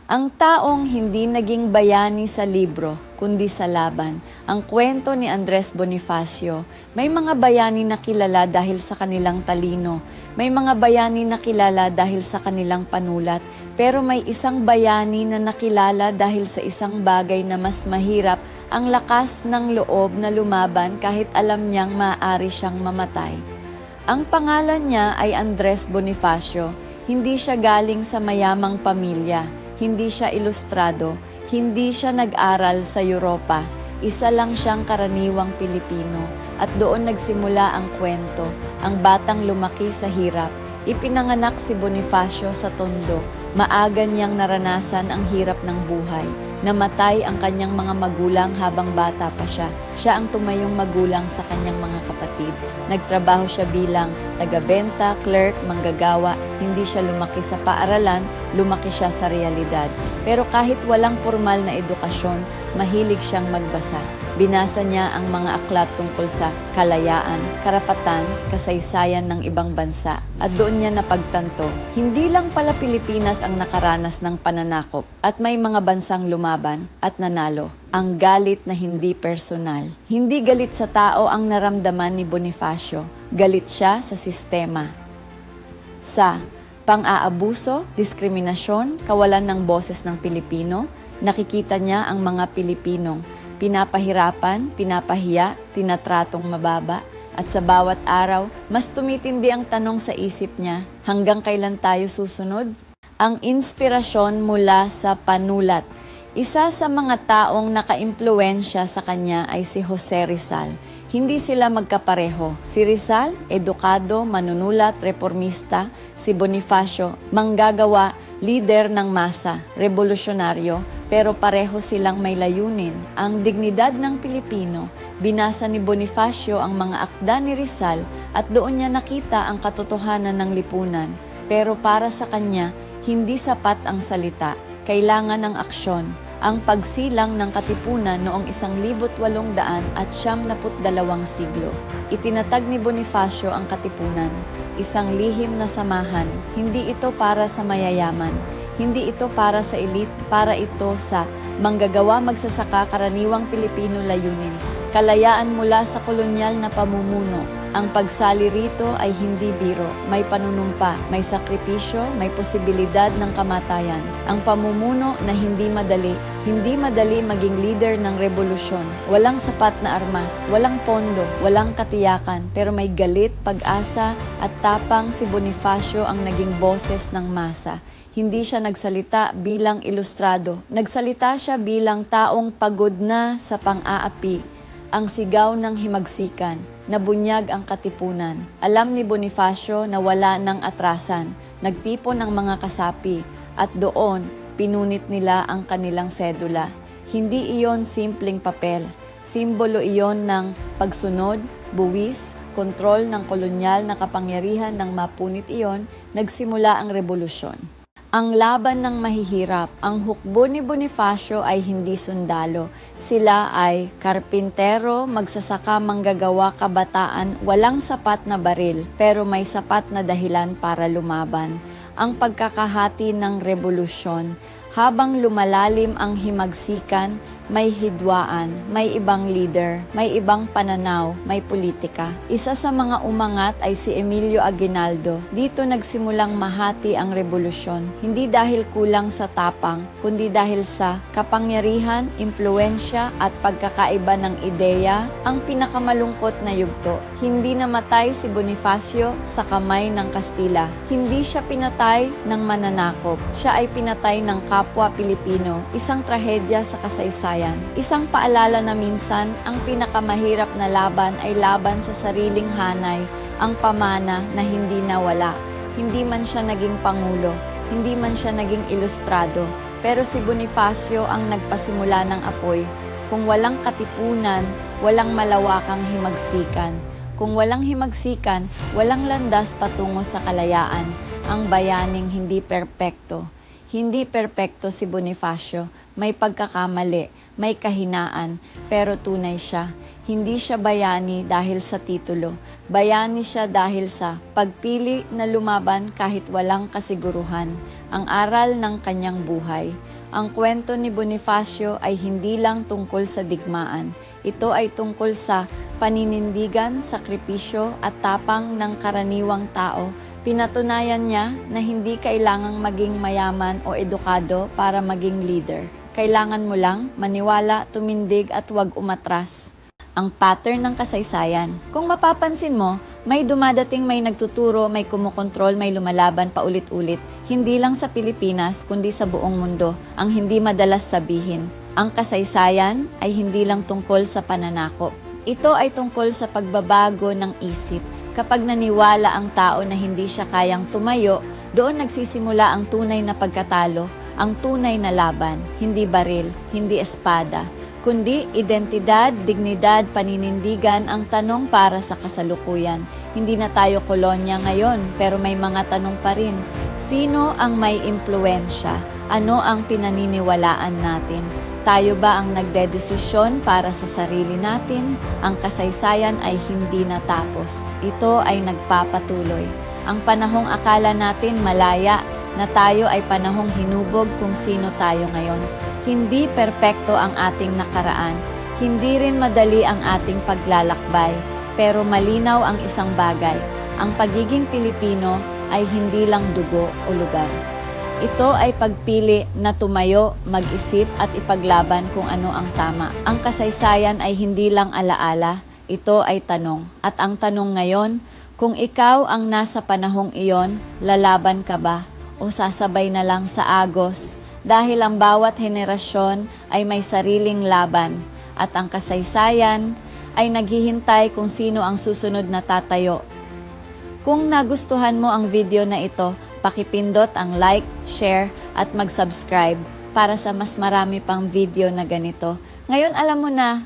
Ang taong hindi naging bayani sa libro, kundi sa laban. Ang kwento ni Andres Bonifacio, may mga bayani na kilala dahil sa kanilang talino. May mga bayani na kilala dahil sa kanilang panulat. Pero may isang bayani na nakilala dahil sa isang bagay na mas mahirap, ang lakas ng loob na lumaban kahit alam niyang maaari siyang mamatay. Ang pangalan niya ay Andres Bonifacio. Hindi siya galing sa mayamang pamilya. Hindi siya ilustrado, hindi siya nag-aral sa Europa. Isa lang siyang karaniwang Pilipino at doon nagsimula ang kwento, ang batang lumaki sa hirap. Ipinanganak si Bonifacio sa Tondo. Maaga niyang naranasan ang hirap ng buhay. Namatay ang kanyang mga magulang habang bata pa siya. Siya ang tumayong magulang sa kanyang mga kapatid. Nagtrabaho siya bilang taga-benta, clerk, manggagawa. Hindi siya lumaki sa paaralan, lumaki siya sa realidad. Pero kahit walang formal na edukasyon, mahilig siyang magbasa. Binasa niya ang mga aklat tungkol sa kalayaan, karapatan, kasaysayan ng ibang bansa. At doon niya napagtanto, hindi lang pala Pilipinas ang nakaranas ng pananakop at may mga bansang lumaban at nanalo. Ang galit na hindi personal. Hindi galit sa tao ang naramdaman ni Bonifacio. Galit siya sa sistema. Sa pang-aabuso, diskriminasyon, kawalan ng boses ng Pilipino, nakikita niya ang mga Pilipinong pinapahirapan, pinapahiya, tinatratong mababa, at sa bawat araw, mas tumitindi ang tanong sa isip niya, hanggang kailan tayo susunod? Ang inspirasyon mula sa panulat. Isa sa mga taong nakaimpluwensya sa kanya ay si Jose Rizal. Hindi sila magkapareho. Si Rizal, edukado, manunulat, reformista. Si Bonifacio, manggagawa, lider ng masa, revolusyonaryo, pero pareho silang may layunin. Ang dignidad ng Pilipino. Binasa ni Bonifacio ang mga akda ni Rizal at doon niya nakita ang katotohanan ng lipunan. Pero para sa kanya, hindi sapat ang salita. Kailangan ng aksyon. Ang pagsilang ng katipunan noong 1800 at 92 siglo. Itinatag ni Bonifacio ang katipunan, isang lihim na samahan. Hindi ito para sa mayayaman, hindi ito para sa elite, para ito sa manggagawa, magsasaka, karaniwang Pilipino layunin. Kalayaan mula sa kolonyal na pamumuno. Ang pagsali rito ay hindi biro, may panunumpa, may sakripisyo, may posibilidad ng kamatayan. Ang pamumuno na hindi madali maging leader ng revolusyon. Walang sapat na armas, walang pondo, walang katiyakan, pero may galit, pag-asa at tapang. Si Bonifacio ang naging boses ng masa. Hindi siya nagsalita bilang ilustrado, nagsalita siya bilang taong pagod na sa pang-aapi. Ang sigaw ng himagsikan, nabunyag ang katipunan. Alam ni Bonifacio na wala ng atrasan, nagtipon ang mga kasapi at doon pinunit nila ang kanilang sedula. Hindi iyon simpleng papel, simbolo iyon ng pagsunod, buwis, kontrol ng kolonyal na kapangyarihan. Ng mapunit iyon, nagsimula ang revolusyon. Ang laban ng mahihirap. Ang hukbo ni Bonifacio ay hindi sundalo. Sila ay karpintero, magsasaka, manggagawa, kabataan, walang sapat na baril, pero may sapat na dahilan para lumaban. Ang pagkakahati ng revolusyon. Habang lumalalim ang himagsikan, may hidwaan, may ibang leader, may ibang pananaw, may politika. Isa sa mga umangat ay si Emilio Aguinaldo. Dito nagsimulang mahati ang revolusyon. Hindi dahil kulang sa tapang, kundi dahil sa kapangyarihan, impluensya at pagkakaiba ng ideya. Ang pinakamalungkot na yugto. Hindi namatay si Bonifacio sa kamay ng Kastila. Hindi siya pinatay ng mananakop. Siya ay pinatay ng kapwa Pilipino. Isang trahedya sa kasaysayan. Isang paalala na minsan, ang pinakamahirap na laban ay laban sa sariling hanay, ang pamana na hindi nawala. Hindi man siya naging pangulo, hindi man siya naging ilustrado, pero si Bonifacio ang nagpasimula ng apoy. Kung walang katipunan, walang malawakang himagsikan. Kung walang himagsikan, walang landas patungo sa kalayaan. Ang bayaning hindi perpekto. Hindi perpekto si Bonifacio, may pagkakamali, may kahinaan, pero tunay siya. Hindi siya bayani dahil sa titulo. Bayani siya dahil sa pagpili na lumaban kahit walang kasiguruhan. Ang aral ng kanyang buhay. Ang kwento ni Bonifacio ay hindi lang tungkol sa digmaan. Ito ay tungkol sa paninindigan, sakripisyo at tapang ng karaniwang tao. Pinatunayan niya na hindi kailangang maging mayaman o edukado para maging leader. Kailangan mo lang maniwala, tumindig at huwag umatras. Ang pattern ng kasaysayan. Kung mapapansin mo, may dumadating, may nagtuturo, may kumukontrol, may lumalaban paulit-ulit. Hindi lang sa Pilipinas, kundi sa buong mundo. Ang hindi madalas sabihin. Ang kasaysayan ay hindi lang tungkol sa pananakop. Ito ay tungkol sa pagbabago ng isip. Kapag naniwala ang tao na hindi siya kayang tumayo, doon nagsisimula ang tunay na pagkatalo, ang tunay na laban. Hindi baril, hindi espada, kundi identidad, dignidad, paninindigan ang tanong para sa kasalukuyan. Hindi na tayo kolonya ngayon, pero may mga tanong pa rin. Sino ang may impluwensya? Ano ang pinaniniwalaan natin? Tayo ba ang nagdedesisyon para sa sarili natin? Ang kasaysayan ay hindi natapos. Ito ay nagpapatuloy. Ang panahong akala natin malaya, na tayo ay panahong hinubog kung sino tayo ngayon. Hindi perpekto ang ating nakaraan. Hindi rin madali ang ating paglalakbay. Pero malinaw ang isang bagay. Ang pagiging Pilipino ay hindi lang dugo o lugar. Ito ay pagpili na tumayo, mag-isip at ipaglaban kung ano ang tama. Ang kasaysayan ay hindi lang alaala, ito ay tanong. At ang tanong ngayon, kung ikaw ang nasa panahong iyon, lalaban ka ba o sasabay na lang sa agos? Dahil ang bawat henerasyon ay may sariling laban at ang kasaysayan ay naghihintay kung sino ang susunod na tatayo. Kung nagustuhan mo ang video na ito, pakipindot ang like, share at mag-subscribe para sa mas marami pang video na ganito. Ngayon alam mo na